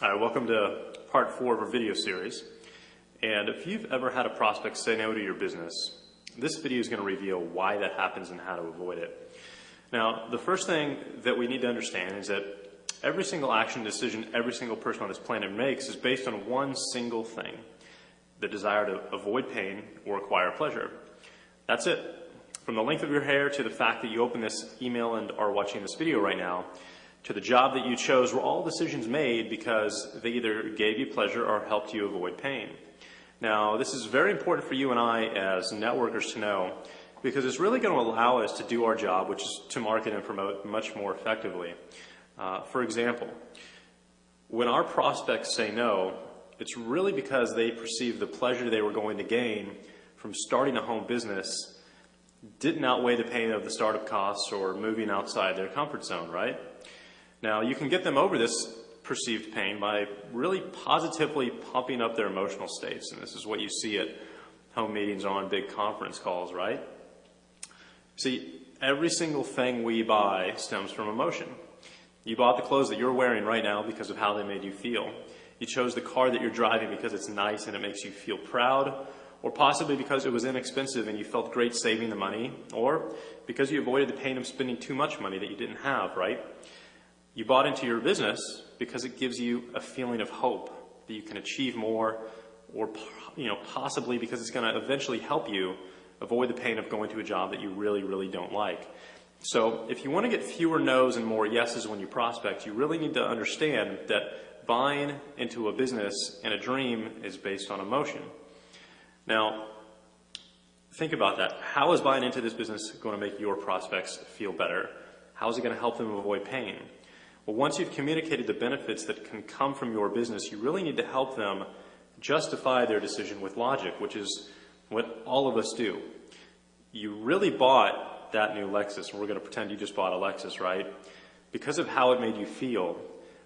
All right, welcome to part 4 of our video series. And if you've ever had a prospect say no to your business, this video is going to reveal why that happens and how to avoid it. Now, the first thing that we need to understand is that every single action decision every single person on this planet makes is based on one single thing: the desire to avoid pain or acquire pleasure. That's it. From the length of your hair to the fact that you open this email and are watching this video right now, to the job that you chose, were all decisions made because they either gave you pleasure or helped you avoid pain. Now, this is very important for you and I as networkers to know, because it's really going to allow us to do our job, which is to market and promote much more effectively. For example, when our prospects say no, it's really because they perceive the pleasure they were going to gain from starting a home business didn't outweigh the pain of the startup costs or moving outside their comfort zone, right? Now, you can get them over this perceived pain by really positively pumping up their emotional states. And this is what you see at home meetings or on big conference calls, right? See, every single thing we buy stems from emotion. You bought the clothes that you're wearing right now because of how they made you feel. You chose the car that you're driving because it's nice and it makes you feel proud, or possibly because it was inexpensive and you felt great saving the money, or because you avoided the pain of spending too much money that you didn't have, right? You bought into your business because it gives you a feeling of hope that you can achieve more, or possibly because it's going to eventually help you avoid the pain of going to a job that you really, really don't like. So if you want to get fewer no's and more yeses when you prospect, you really need to understand that buying into a business and a dream is based on emotion. Now, think about that. How is buying into this business going to make your prospects feel better? How is it going to help them avoid pain? Well, once you've communicated the benefits that can come from your business, you really need to help them justify their decision with logic, which is what all of us do. You really bought that new Lexus, and we're going to pretend you just bought a Lexus, right? Because of how it made you feel,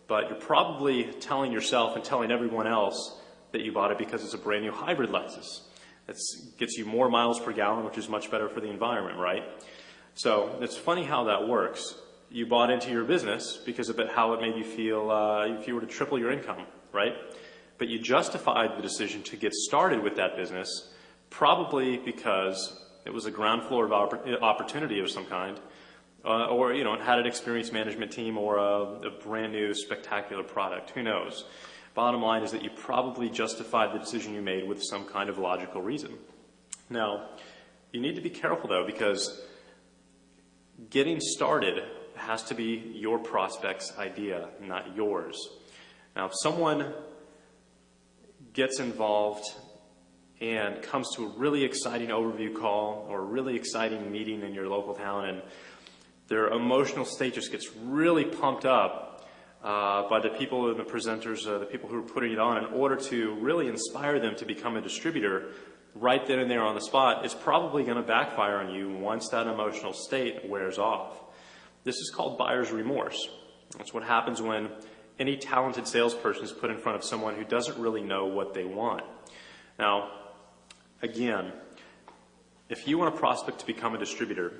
but you're probably telling yourself and telling everyone else that you bought it because it's a brand new hybrid Lexus. It gets you more miles per gallon, which is much better for the environment, right? So it's funny how that works. You bought into your business because of how it made you feel if you were to triple your income, right? But you justified the decision to get started with that business probably because it was a ground floor of opportunity of some kind, or it had an experienced management team or a brand new spectacular product. Who knows? Bottom line is that you probably justified the decision you made with some kind of logical reason. Now, you need to be careful though, because getting started has to be your prospect's idea, not yours. Now, if someone gets involved and comes to a really exciting overview call or a really exciting meeting in your local town, and their emotional state just gets really pumped up by the people and the presenters, the people who are putting it on, in order to really inspire them to become a distributor right then and there on the spot, it's probably going to backfire on you once that emotional state wears off. This is called buyer's remorse. That's what happens when any talented salesperson is put in front of someone who doesn't really know what they want. Now, again, if you want a prospect to become a distributor,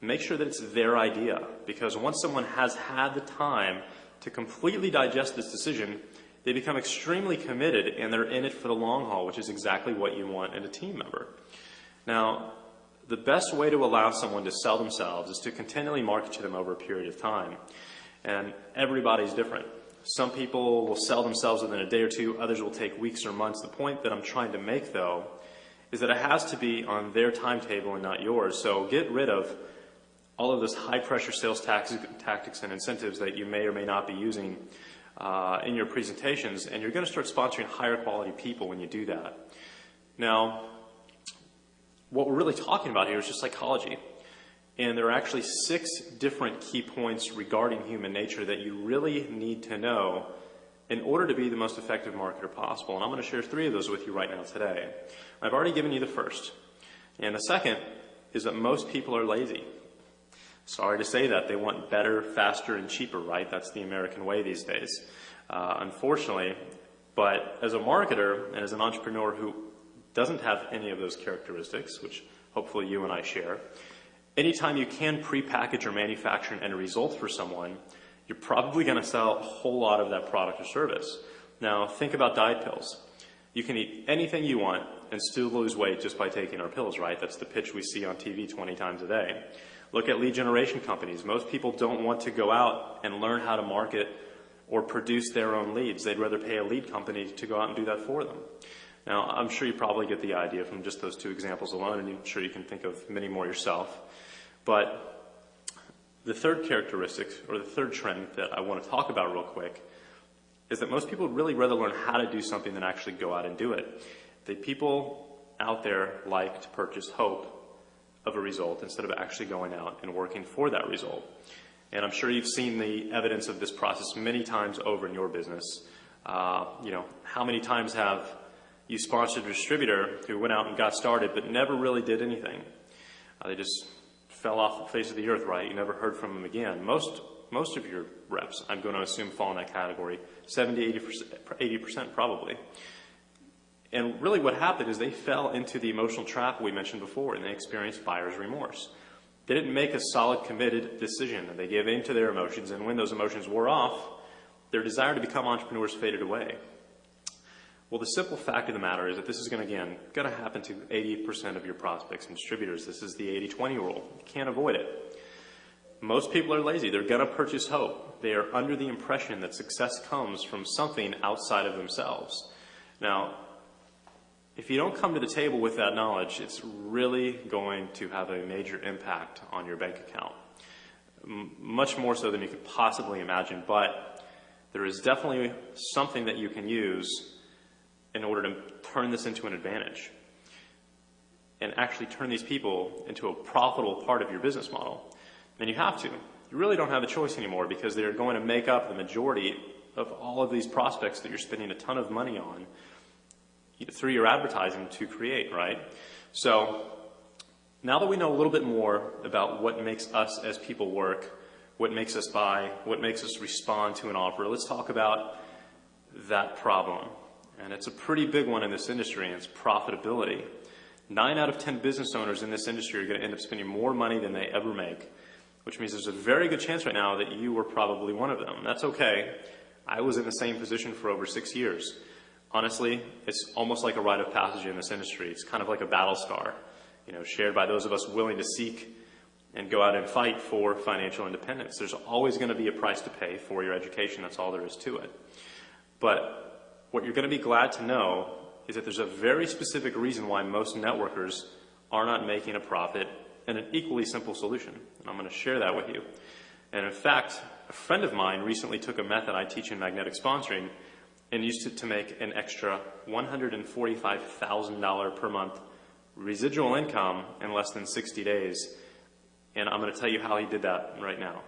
make sure that it's their idea, because once someone has had the time to completely digest this decision, they become extremely committed and they're in it for the long haul, which is exactly what you want in a team member. Now, the best way to allow someone to sell themselves is to continually market to them over a period of time. And everybody's different. Some people will sell themselves within a day or two, others will take weeks or months. The point that I'm trying to make, though, is that it has to be on their timetable and not yours. So get rid of all of those high-pressure sales tactics and incentives that you may or may not be using in your presentations, and you're going to start sponsoring higher quality people when you do that. Now, what we're really talking about here is just psychology. And there are actually 6 different key points regarding human nature that you really need to know in order to be the most effective marketer possible. And I'm going to share 3 of those with you right now today. I've already given you the first. And the second is that most people are lazy. Sorry to say that. They want better, faster, and cheaper, right? That's the American way these days, unfortunately. But as a marketer and as an entrepreneur who doesn't have any of those characteristics, which hopefully you and I share, anytime you can pre-package or manufacture an end result for someone, you're probably going to sell a whole lot of that product or service. Now, think about diet pills. You can eat anything you want and still lose weight just by taking our pills, right? That's the pitch we see on TV 20 times a day. Look at lead generation companies. Most people don't want to go out and learn how to market or produce their own leads. They'd rather pay a lead company to go out and do that for them. Now, I'm sure you probably get the idea from just those two examples alone, and I'm sure you can think of many more yourself. But the third characteristic, or the third trend that I want to talk about real quick, is that most people would really rather learn how to do something than actually go out and do it. The people out there like to purchase hope of a result instead of actually going out and working for that result. And I'm sure you've seen the evidence of this process many times over in your business. How many times have you sponsored a distributor who went out and got started but never really did anything? They just fell off the face of the earth, right? You never heard from them again. Most of your reps, I'm going to assume, fall in that category, 70, 80% probably. And really what happened is they fell into the emotional trap we mentioned before, and they experienced buyer's remorse. They didn't make a solid, committed decision. They gave in to their emotions, and when those emotions wore off, their desire to become entrepreneurs faded away. Well, the simple fact of the matter is that this is going to happen to 80% of your prospects and distributors. This is the 80-20 rule. You can't avoid it. Most people are lazy. They're going to purchase hope. They are under the impression that success comes from something outside of themselves. Now, if you don't come to the table with that knowledge, it's really going to have a major impact on your bank account. Much more so than you could possibly imagine, but there is definitely something that you can use in order to turn this into an advantage and actually turn these people into a profitable part of your business model. And you have to. You really don't have a choice anymore because they're going to make up the majority of all of these prospects that you're spending a ton of money on through your advertising to create, right? So now that we know a little bit more about what makes us as people work, what makes us buy, what makes us respond to an offer, let's talk about that problem. And it's a pretty big one in this industry, and it's profitability. 9 out of 10 business owners in this industry are going to end up spending more money than they ever make, which means there's a very good chance right now that you were probably one of them. That's okay. I was in the same position for over 6 years. Honestly, it's almost like a rite of passage in this industry. It's kind of like a battle scar, shared by those of us willing to seek and go out and fight for financial independence. There's always going to be a price to pay for your education. That's all there is to it. But what you're going to be glad to know is that there's a very specific reason why most networkers are not making a profit, and an equally simple solution. And I'm going to share that with you. And in fact, a friend of mine recently took a method I teach in magnetic sponsoring and used it to make an extra $145,000 per month residual income in less than 60 days. And I'm going to tell you how he did that right now.